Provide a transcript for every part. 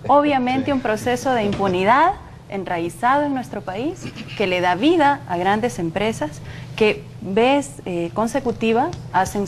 Obviamente un proceso de impunidad enraizado en nuestro país que le da vida a grandes empresas que vez consecutiva hacen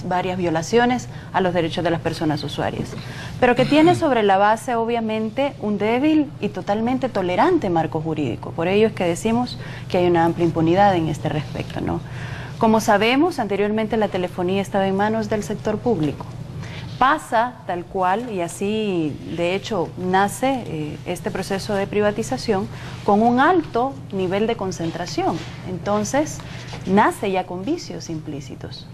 varias violaciones a los derechos de las personas usuarias, pero que tiene sobre la base obviamente un débil y totalmente tolerante marco jurídico. Por ello es que decimos que hay una amplia impunidad en este respecto, ¿no? Como sabemos, anteriormente la telefonía estaba en manos del sector público. Pasa tal cual, y así de hecho nace este proceso de privatización con un alto nivel de concentración. Entonces nace ya con vicios implícitos.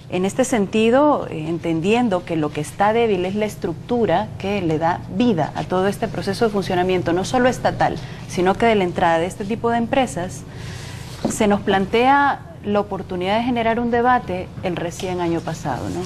En este sentido, entendiendo que lo que está débil es la estructura que le da vida a todo este proceso de funcionamiento, no solo estatal, sino que de la entrada de este tipo de empresas, se nos plantea la oportunidad de generar un debate el recién año pasado, ¿no?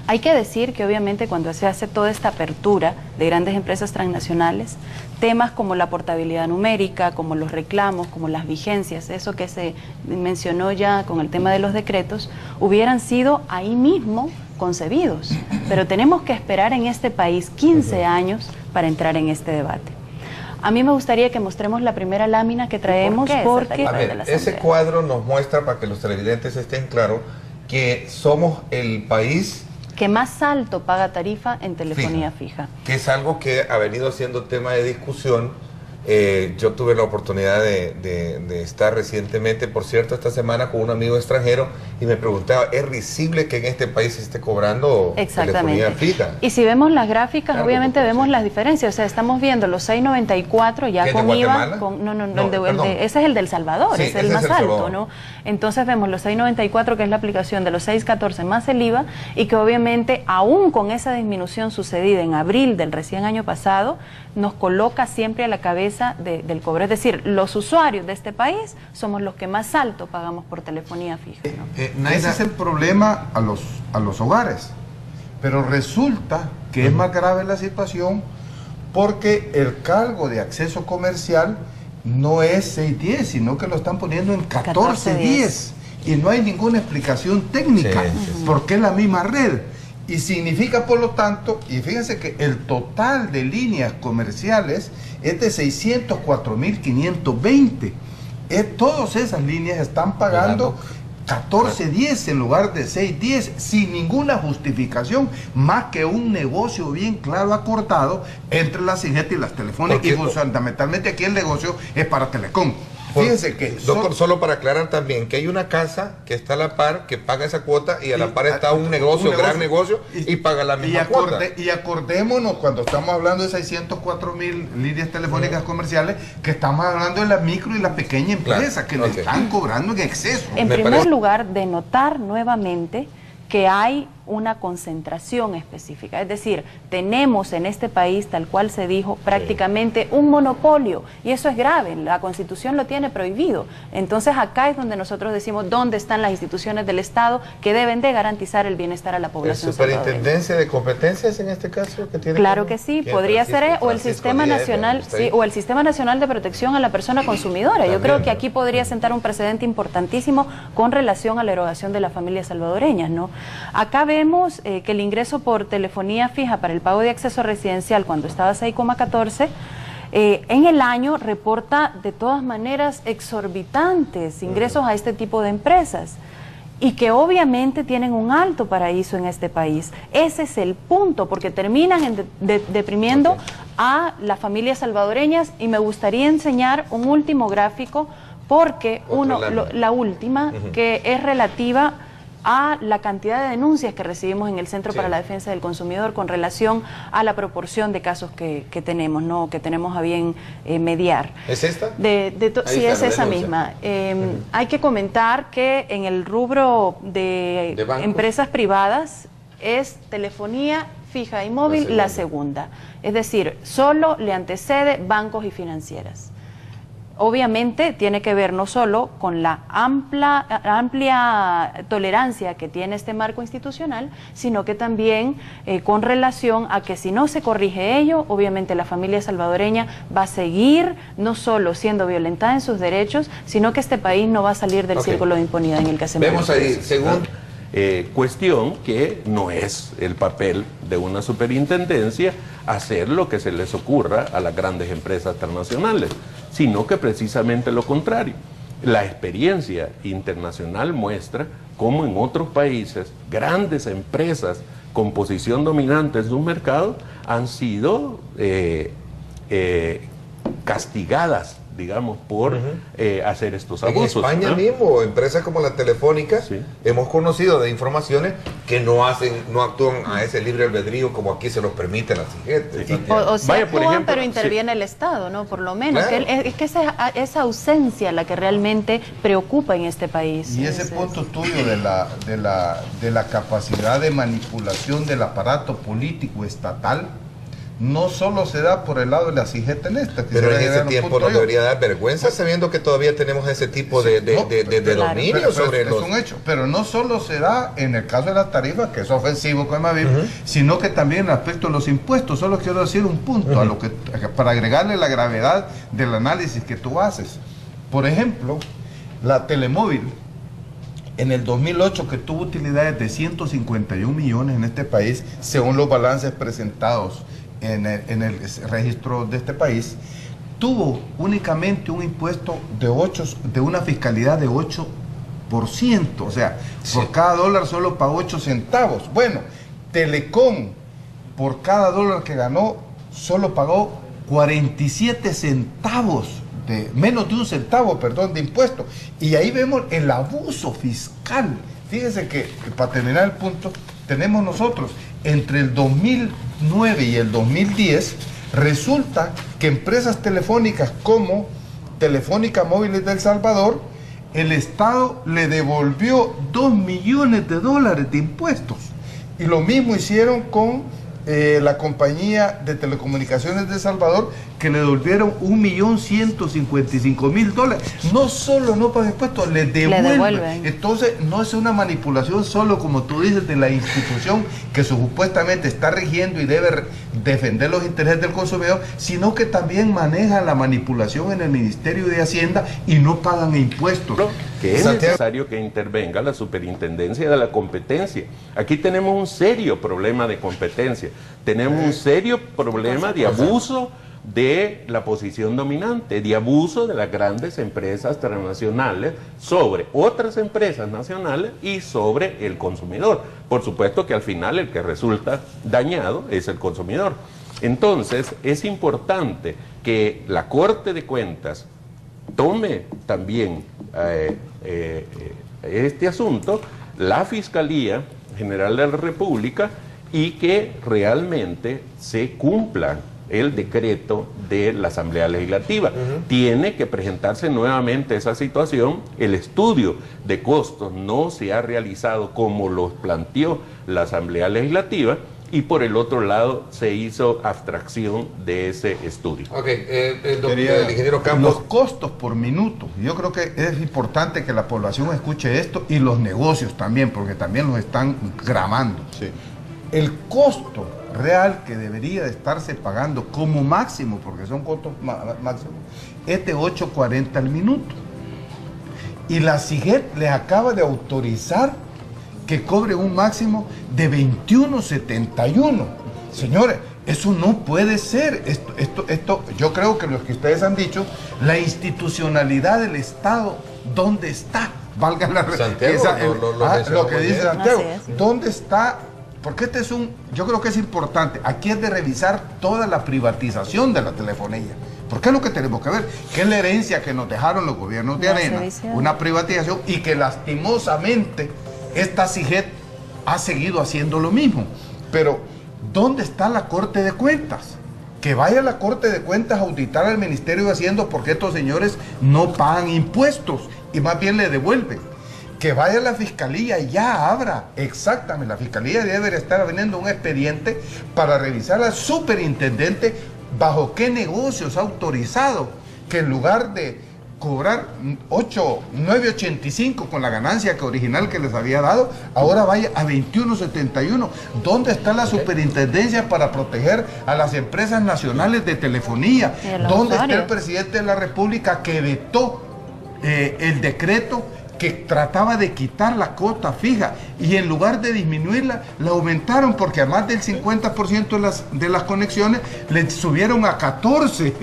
Hay que decir que obviamente cuando se hace toda esta apertura de grandes empresas transnacionales, temas como la portabilidad numérica, como los reclamos, como las vigencias, eso que se mencionó ya con el tema de los decretos, hubieran sido ahí mismo concebidos. Pero tenemos que esperar en este país 15 años para entrar en este debate. A mí me gustaría que mostremos la primera lámina que traemos porque... A ver, ese cuadro nos muestra, para que los televidentes estén claros, que somos el país que más alto paga tarifa en telefonía fija. Que es algo que ha venido siendo tema de discusión. Yo tuve la oportunidad de estar recientemente, por cierto, esta semana con un amigo extranjero y me preguntaba, ¿es risible que en este país se esté cobrando telefonía fija? Y si vemos las gráficas, claro, obviamente vemos las diferencias. O sea, estamos viendo los 6.94 ya con IVA. Ese es el del Salvador, sí, es el más alto, ¿no? Entonces vemos los 6.94, que es la aplicación de los 6.14 más el IVA, y que obviamente aún con esa disminución sucedida en abril del recién año pasado, nos coloca siempre a la cabeza del cobro. Es decir, los usuarios de este país somos los que más alto pagamos por telefonía fija, ¿no? Ese es el problema a los hogares, pero resulta que es más grave la situación porque el cargo de acceso comercial no es 6.10, sino que lo están poniendo en 14.10 y no hay ninguna explicación técnica porque es la misma red. Y significa, por lo tanto, y fíjense que el total de líneas comerciales es de 604.520. Todas esas líneas están pagando 14.10 en lugar de 6.10, sin ninguna justificación, más que un negocio bien claro acordado entre las CIGET y las telefónicas. Y fundamentalmente aquí el negocio es para Telecom. Fíjense que... Doctor, solo para aclarar también que hay una casa que está a la par, que paga esa cuota, y a la par está un gran negocio, y paga la misma cuota. Y acordémonos, cuando estamos hablando de 604.000 líneas telefónicas comerciales, que estamos hablando de la micro y la pequeña empresa, que nos están cobrando en exceso. En primer lugar, denotar nuevamente que hay una concentración específica, es decir, tenemos en este país, tal cual se dijo, prácticamente un monopolio, y eso es grave, la Constitución lo tiene prohibido. Entonces acá es donde nosotros decimos dónde están las instituciones del Estado que deben de garantizar el bienestar a la población. ¿Superintendencia de competencias en este caso? Claro que sí, podría ser, o el Sistema Nacional, o el Sistema Nacional de Protección a la Persona Consumidora. También, yo creo que aquí podría sentar un precedente importantísimo con relación a la erogación de las familias salvadoreñas, ¿no? Acá vemos que el ingreso por telefonía fija para el pago de acceso residencial cuando estaba 6,14 en el año reporta de todas maneras exorbitantes ingresos a este tipo de empresas y que obviamente tienen un alto paraíso en este país. Ese es el punto, porque terminan deprimiendo a las familias salvadoreñas, y me gustaría enseñar un último gráfico porque la última que es relativa a la cantidad de denuncias que recibimos en el Centro para la Defensa del Consumidor con relación a la proporción de casos que tenemos, ¿no? Que tenemos a bien mediar. ¿Es esta? Sí, es esa misma. Hay que comentar que en el rubro de empresas privadas es telefonía fija y móvil la segunda. Es decir, solo le antecede bancos y financieras. Obviamente tiene que ver no solo con la amplia tolerancia que tiene este marco institucional, sino que también con relación a que si no se corrige ello, obviamente la familia salvadoreña va a seguir no solo siendo violentada en sus derechos, sino que este país no va a salir del círculo de impunidad en el que se Vemos ahí, según Cuestión que no es el papel de una superintendencia hacer lo que se les ocurra a las grandes empresas transnacionales, sino que precisamente lo contrario. La experiencia internacional muestra cómo en otros países grandes empresas con posición dominante en sus mercados han sido castigadas, digamos, por hacer estos abusos. En España mismo, empresas como la Telefónica, hemos conocido de informaciones que no actúan a ese libre albedrío como aquí se los permite la CIGET. O se actúan, pero interviene el Estado, ¿no? Por lo menos. Claro. Es que esa ausencia la que realmente preocupa en este país. Y ese punto tuyo de la capacidad de manipulación del aparato político estatal no solo se da por el lado de la CIGET en esta. Pero en ese tiempo no debería dar vergüenza, sabiendo que todavía tenemos ese tipo de dominio sobre los... Es un hecho, pero no solo se da en el caso de las tarifas, que es ofensivo con Emaviv, sino que también respecto a los impuestos. Solo quiero decir un punto a lo que, para agregarle la gravedad del análisis que tú haces. Por ejemplo, la Telemóvil, en el 2008, que tuvo utilidades de 151 millones en este país, según los balances presentados en el registro de este país, tuvo únicamente un impuesto de una fiscalidad de 8%, o sea, por cada dólar solo pagó 8 centavos. Bueno, Telecom, por cada dólar que ganó, solo pagó 47 centavos, menos de un centavo, perdón, de impuesto. Y ahí vemos el abuso fiscal. Fíjense que, para terminar el punto, tenemos nosotros, entre el 2009 y el 2010, resulta que empresas telefónicas como Telefónica Móviles de El Salvador, el Estado le devolvió $2 millones de impuestos. Y lo mismo hicieron con la compañía de telecomunicaciones de El Salvador, que le devolvieron $1.155.000. No solo no pagan impuestos, le devuelven. Entonces no es una manipulación solo, como tú dices, de la institución que supuestamente está rigiendo y debe defender los intereses del consumidor, sino que también maneja la manipulación en el Ministerio de Hacienda y no pagan impuestos. Que es necesario que intervenga la Superintendencia de la Competencia. Aquí tenemos un serio problema de competencia, tenemos un serio problema de abuso de la posición dominante, de abuso de las grandes empresas transnacionales sobre otras empresas nacionales y sobre el consumidor. Por supuesto que al final el que resulta dañado es el consumidor. Entonces es importante que la Corte de Cuentas tome también este asunto, la Fiscalía General de la República, y que realmente se cumpla el decreto de la Asamblea Legislativa. Tiene que presentarse nuevamente esa situación. El estudio de costos no se ha realizado como lo planteó la Asamblea Legislativa, y por el otro lado se hizo abstracción de ese estudio. El ingeniero Campos. Los costos por minuto. Yo creo que es importante que la población escuche esto, y los negocios también, porque también los están gramando. Sí. El costo real que debería de estarse pagando como máximo, porque son costos máximos, es de 8.40 al minuto. Y la CIGET les acaba de autorizar que cobre un máximo de 21.71. Señores, eso no puede ser. Esto, yo creo que lo que ustedes han dicho, la institucionalidad del Estado, ¿dónde está? Valga la lo que dice Santiago. ¿Dónde está? Porque yo creo que es importante. Aquí es de revisar toda la privatización de la telefonía. Porque es lo que tenemos que ver, que es la herencia que nos dejaron los gobiernos de Arena, una privatización, y que lastimosamente esta CIGET ha seguido haciendo lo mismo. Pero, ¿dónde está la Corte de Cuentas? Que vaya la Corte de Cuentas a auditar al Ministerio de Hacienda, porque estos señores no pagan impuestos y más bien le devuelven. Que vaya la Fiscalía y ya abra, exactamente, la Fiscalía debe estar abriendo un expediente para revisar al superintendente bajo qué negocios ha autorizado que en lugar de cobrar 9.85 con la ganancia original que les había dado, ahora vaya a 21.71. ¿Dónde está la superintendencia para proteger a las empresas nacionales de telefonía? ¿Dónde está el presidente de la República que vetó el decreto que trataba de quitar la cuota fija y en lugar de disminuirla, la aumentaron porque a más del 50% de las conexiones le subieron a 14%.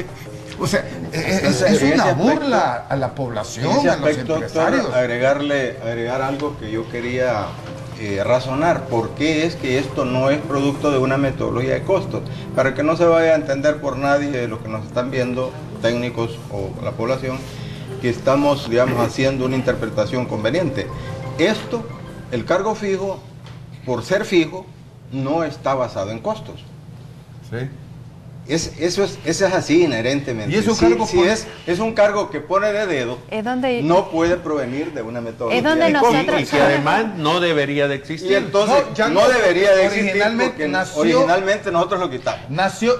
O sea, es una burla a la población, a los empresarios. Doctor, agregar algo que yo quería razonar. ¿Por qué es que esto no es producto de una metodología de costos? Para que no se vaya a entender por nadie de los que nos están viendo, técnicos o la población, que estamos, digamos, haciendo una interpretación conveniente. Esto, el cargo fijo, por ser fijo, no está basado en costos. Sí. Eso es así inherentemente. Y es un cargo que pone de dedo, no puede provenir de una metodología. Es donde nosotros y que además no debería de existir. Y entonces no debería de existir porque originalmente nosotros lo quitamos. Nació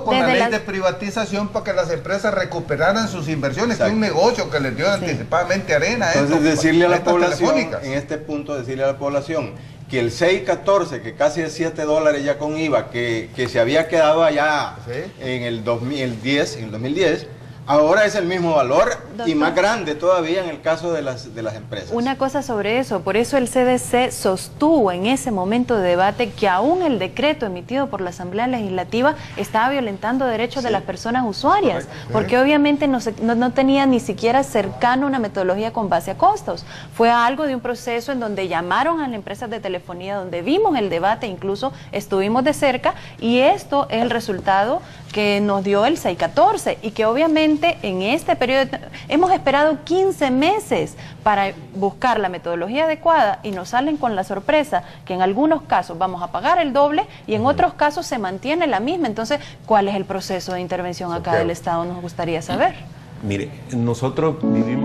con la ley de privatización para que las empresas recuperaran sus inversiones, que es un negocio que les dio anticipadamente arena. Entonces decirle a la población, en este punto decirle a la población que el 6.14, que casi es $7 ya con IVA, que se había quedado allá en el 2010, ahora es el mismo valor, doctor, y más grande todavía en el caso de las empresas. Una cosa sobre eso, por eso el CDC sostuvo en ese momento de debate que aún el decreto emitido por la Asamblea Legislativa estaba violentando derechos de las personas usuarias, porque obviamente no tenía ni siquiera cercano una metodología con base a costos. Fue algo de un proceso en donde llamaron a las empresas de telefonía, donde vimos el debate, incluso estuvimos de cerca, y esto es el resultado que nos dio el 6.14 y que obviamente en este periodo hemos esperado 15 meses para buscar la metodología adecuada y nos salen con la sorpresa que en algunos casos vamos a pagar el doble y en otros casos se mantiene la misma. Entonces, ¿cuál es el proceso de intervención acá del Estado? Nos gustaría saber. Mire, nosotros vivimos